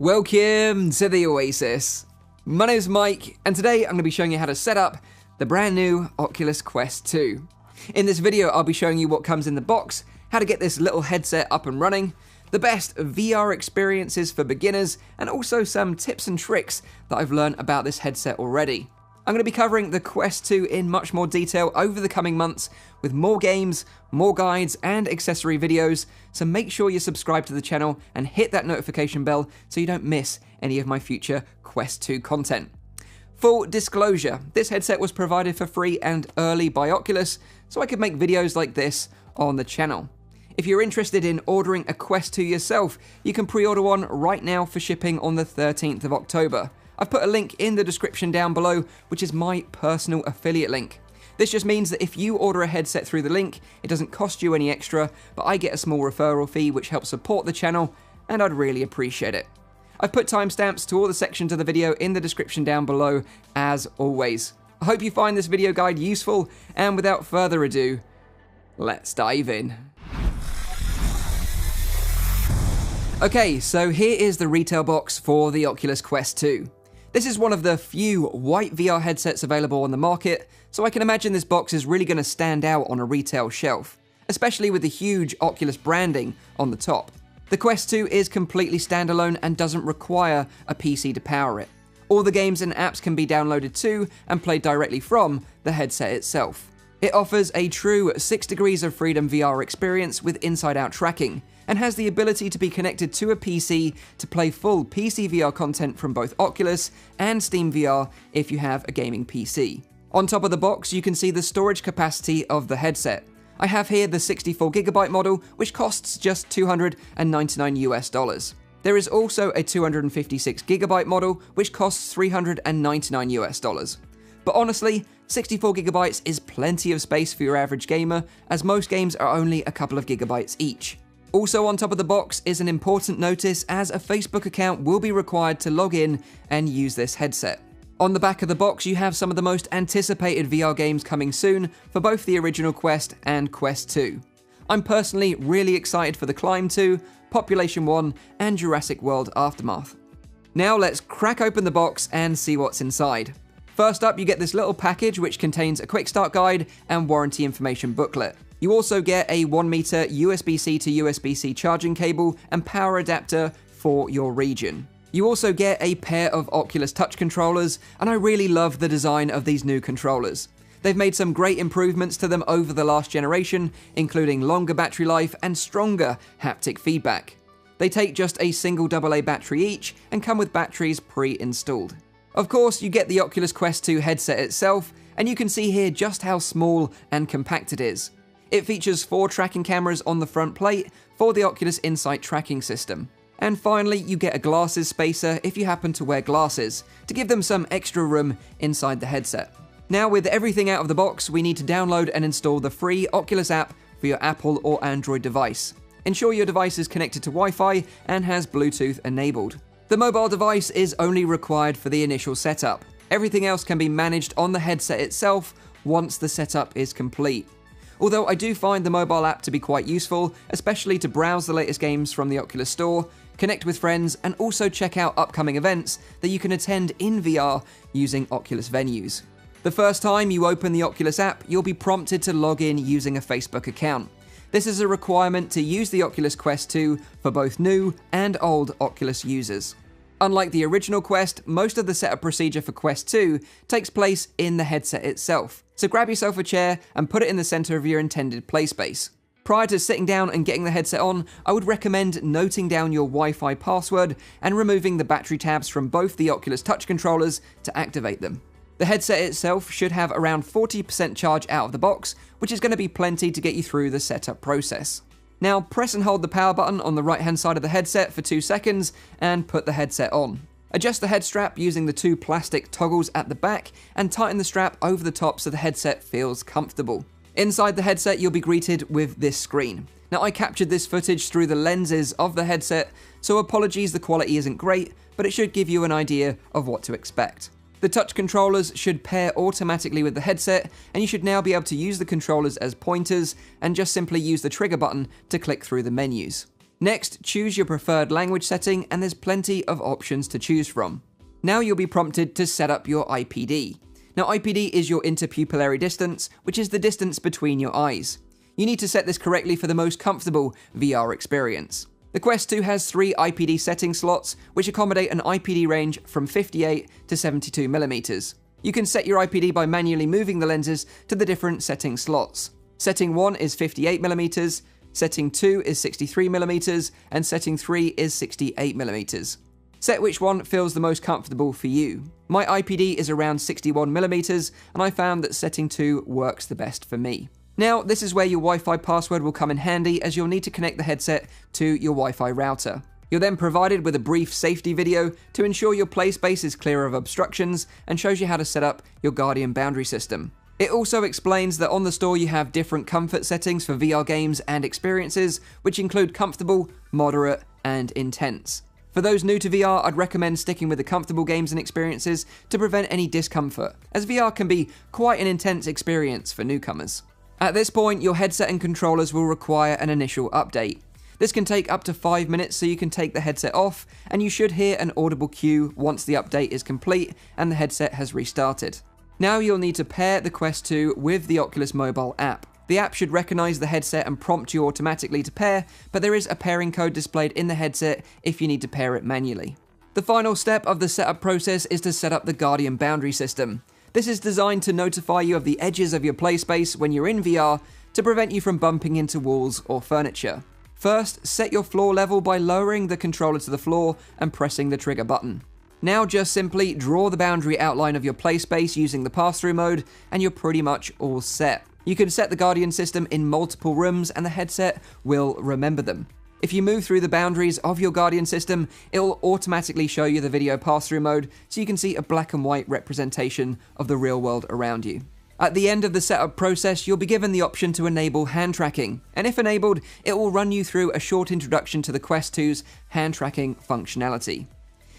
Welcome to the Oasis. My name is Mike, and today I'm going to be showing you how to set up the brand new Oculus Quest 2. In this video, I'll be showing you what comes in the box, how to get this little headset up and running, the best VR experiences for beginners, and also some tips and tricks that I've learned about this headset already. I'm going to be covering the Quest 2 in much more detail over the coming months with more games, more guides, and accessory videos, so make sure you're subscribed to the channel and hit that notification bell so you don't miss any of my future Quest 2 content. Full disclosure, this headset was provided for free and early by Oculus, so I could make videos like this on the channel. If you're interested in ordering a Quest 2 yourself, you can pre-order one right now for shipping on the 13th of October. I've put a link in the description down below, which is my personal affiliate link. This just means that if you order a headset through the link, it doesn't cost you any extra, but I get a small referral fee which helps support the channel, and I'd really appreciate it. I've put timestamps to all the sections of the video in the description down below, as always. I hope you find this video guide useful, and without further ado, let's dive in. Okay, so here is the retail box for the Oculus Quest 2. This is one of the few white VR headsets available on the market, so I can imagine this box is really going to stand out on a retail shelf, especially with the huge Oculus branding on the top. The Quest 2 is completely standalone and doesn't require a PC to power it. All the games and apps can be downloaded to and played directly from the headset itself. It offers a true 6 degrees of freedom VR experience with inside-out tracking, and has the ability to be connected to a PC to play full PC VR content from both Oculus and Steam VR if you have a gaming PC. On top of the box, you can see the storage capacity of the headset. I have here the 64GB model, which costs just $299 US. There is also a 256GB model, which costs $399 US. But honestly, 64GB is plenty of space for your average gamer, as most games are only a couple of gigabytes each. Also on top of the box is an important notice, as a Facebook account will be required to log in and use this headset. On the back of the box, you have some of the most anticipated VR games coming soon for both the original Quest and Quest 2. I'm personally really excited for The Climb 2, Population 1, and Jurassic World Aftermath. Now let's crack open the box and see what's inside. First up, you get this little package which contains a quick start guide and warranty information booklet. You also get a 1-meter USB-C to USB-C charging cable and power adapter for your region. You also get a pair of Oculus touch controllers, and I really love the design of these new controllers. They've made some great improvements to them over the last generation, including longer battery life and stronger haptic feedback. They take just a single AA battery each and come with batteries pre-installed. Of course, you get the Oculus Quest 2 headset itself, and you can see here just how small and compact it is. It features 4 tracking cameras on the front plate for the Oculus Insight tracking system. And finally, you get a glasses spacer if you happen to wear glasses, to give them some extra room inside the headset. Now, with everything out of the box, we need to download and install the free Oculus app for your Apple or Android device. Ensure your device is connected to Wi-Fi and has Bluetooth enabled. The mobile device is only required for the initial setup. Everything else can be managed on the headset itself once the setup is complete. Although I do find the mobile app to be quite useful, especially to browse the latest games from the Oculus Store, connect with friends, and also check out upcoming events that you can attend in VR using Oculus venues. The first time you open the Oculus app, you'll be prompted to log in using a Facebook account. This is a requirement to use the Oculus Quest 2 for both new and old Oculus users. Unlike the original Quest, most of the setup procedure for Quest 2 takes place in the headset itself. So grab yourself a chair and put it in the center of your intended play space. Prior to sitting down and getting the headset on, I would recommend noting down your Wi-Fi password and removing the battery tabs from both the Oculus touch controllers to activate them. The headset itself should have around 40% charge out of the box, which is going to be plenty to get you through the setup process. Now press and hold the power button on the right hand side of the headset for 2 seconds and put the headset on. Adjust the head strap using the 2 plastic toggles at the back and tighten the strap over the top so the headset feels comfortable. Inside the headset, you'll be greeted with this screen. Now, I captured this footage through the lenses of the headset, so apologies the quality isn't great, but it should give you an idea of what to expect. The touch controllers should pair automatically with the headset, and you should now be able to use the controllers as pointers and just simply use the trigger button to click through the menus. Next, choose your preferred language setting, and there's plenty of options to choose from. Now you'll be prompted to set up your IPD. Now IPD is your interpupillary distance, which is the distance between your eyes. You need to set this correctly for the most comfortable VR experience. The Quest 2 has 3 IPD setting slots, which accommodate an IPD range from 58 to 72mm. You can set your IPD by manually moving the lenses to the different setting slots. Setting 1 is 58mm, setting 2 is 63mm, and setting 3 is 68mm. Set which one feels the most comfortable for you. My IPD is around 61mm, and I found that setting 2 works the best for me. Now, this is where your Wi-Fi password will come in handy, as you'll need to connect the headset to your Wi-Fi router. You're then provided with a brief safety video to ensure your play space is clear of obstructions and shows you how to set up your Guardian boundary system. It also explains that on the store you have different comfort settings for VR games and experiences, which include comfortable, moderate, and intense. For those new to VR, I'd recommend sticking with the comfortable games and experiences to prevent any discomfort, as VR can be quite an intense experience for newcomers. At this point, your headset and controllers will require an initial update. This can take up to 5 minutes, so you can take the headset off, and you should hear an audible cue once the update is complete and the headset has restarted. Now you'll need to pair the Quest 2 with the Oculus mobile app. The app should recognize the headset and prompt you automatically to pair, but there is a pairing code displayed in the headset if you need to pair it manually. The final step of the setup process is to set up the Guardian boundary system. This is designed to notify you of the edges of your play space when you're in VR to prevent you from bumping into walls or furniture. First, set your floor level by lowering the controller to the floor and pressing the trigger button. Now just simply draw the boundary outline of your play space using the pass-through mode, and you're pretty much all set. You can set the Guardian system in multiple rooms, and the headset will remember them. If you move through the boundaries of your Guardian system, it will automatically show you the video pass-through mode, so you can see a black and white representation of the real world around you. At the end of the setup process, you'll be given the option to enable hand tracking, and if enabled, it will run you through a short introduction to the Quest 2's hand tracking functionality.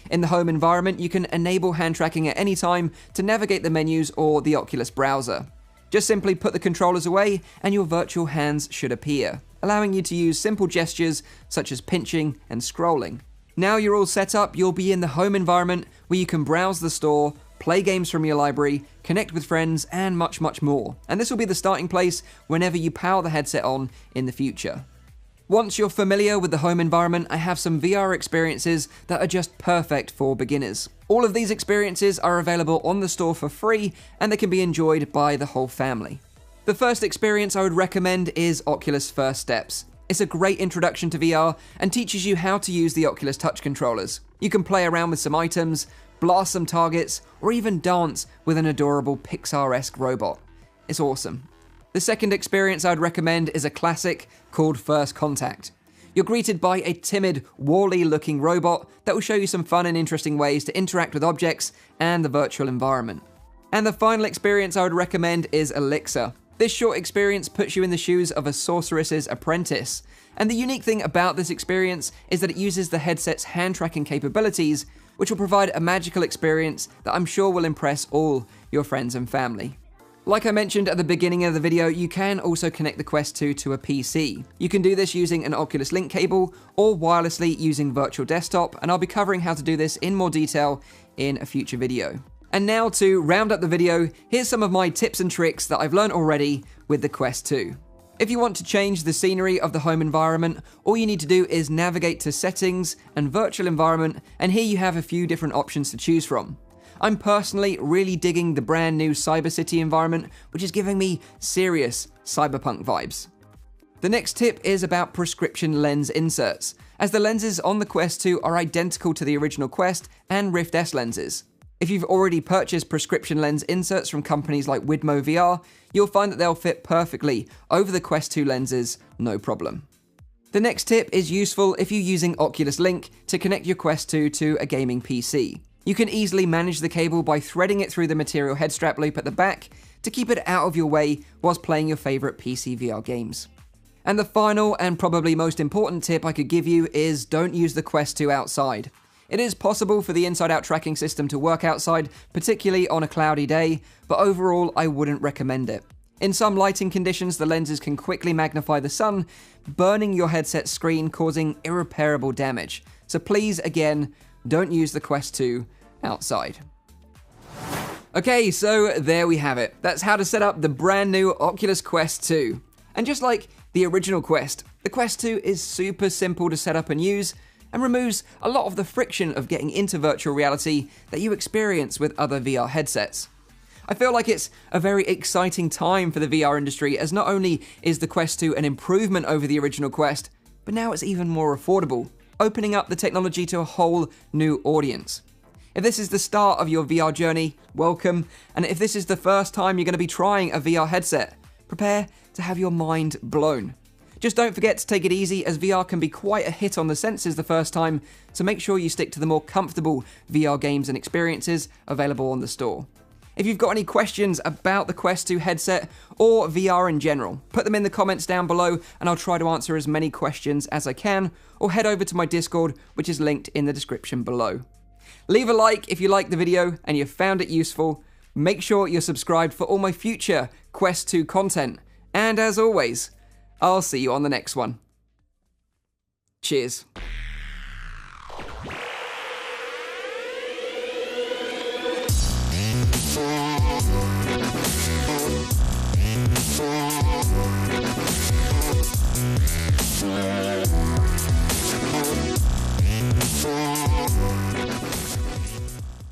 In the home environment, you can enable hand tracking at any time to navigate the menus or the Oculus browser. Just simply put the controllers away and your virtual hands should appear, allowing you to use simple gestures such as pinching and scrolling. Now you're all set up, you'll be in the home environment where you can browse the store, play games from your library, connect with friends, and much, much more. And this will be the starting place whenever you power the headset on in the future. Once you're familiar with the home environment, I have some VR experiences that are just perfect for beginners. All of these experiences are available on the store for free, and they can be enjoyed by the whole family. The first experience I would recommend is Oculus First Steps. It's a great introduction to VR and teaches you how to use the Oculus touch controllers. You can play around with some items, blast some targets, or even dance with an adorable Pixar-esque robot. It's awesome. The second experience I'd recommend is a classic called First Contact. You're greeted by a timid, Wall-E-looking robot that will show you some fun and interesting ways to interact with objects and the virtual environment. And the final experience I would recommend is Elixir. This short experience puts you in the shoes of a sorceress's apprentice. And the unique thing about this experience is that it uses the headset's hand tracking capabilities, which will provide a magical experience that I'm sure will impress all your friends and family. Like I mentioned at the beginning of the video, you can also connect the Quest 2 to a PC. You can do this using an Oculus Link cable or wirelessly using Virtual Desktop, and I'll be covering how to do this in more detail in a future video. And now to round up the video, here's some of my tips and tricks that I've learned already with the Quest 2. If you want to change the scenery of the home environment, all you need to do is navigate to Settings and Virtual Environment, and here you have a few different options to choose from. I'm personally really digging the brand new Cyber City environment, which is giving me serious cyberpunk vibes. The next tip is about prescription lens inserts, as the lenses on the Quest 2 are identical to the original Quest and Rift S lenses. If you've already purchased prescription lens inserts from companies like Widmo VR, you'll find that they'll fit perfectly over the Quest 2 lenses, no problem. The next tip is useful if you're using Oculus Link to connect your Quest 2 to a gaming PC. You can easily manage the cable by threading it through the material head strap loop at the back to keep it out of your way whilst playing your favorite PC VR games. And the final and probably most important tip I could give you is don't use the Quest 2 outside. It is possible for the inside-out tracking system to work outside, particularly on a cloudy day, but overall I wouldn't recommend it. In some lighting conditions, the lenses can quickly magnify the sun, burning your headset screen, causing irreparable damage. So please, again, don't use the Quest 2 outside. Okay, so there we have it. That's how to set up the brand new Oculus Quest 2. And just like the original Quest, the Quest 2 is super simple to set up and use, and removes a lot of the friction of getting into virtual reality that you experience with other VR headsets. I feel like it's a very exciting time for the VR industry, as not only is the Quest 2 an improvement over the original Quest, but now it's even more affordable, opening up the technology to a whole new audience. If this is the start of your VR journey, welcome, and if this is the first time you're going to be trying a VR headset, prepare to have your mind blown. Just don't forget to take it easy, as VR can be quite a hit on the senses the first time, so make sure you stick to the more comfortable VR games and experiences available on the store. If you've got any questions about the Quest 2 headset or VR in general, put them in the comments down below and I'll try to answer as many questions as I can, or head over to my Discord, which is linked in the description below. Leave a like if you liked the video and you found it useful. Make sure you're subscribed for all my future Quest 2 content. And as always, I'll see you on the next one. Cheers.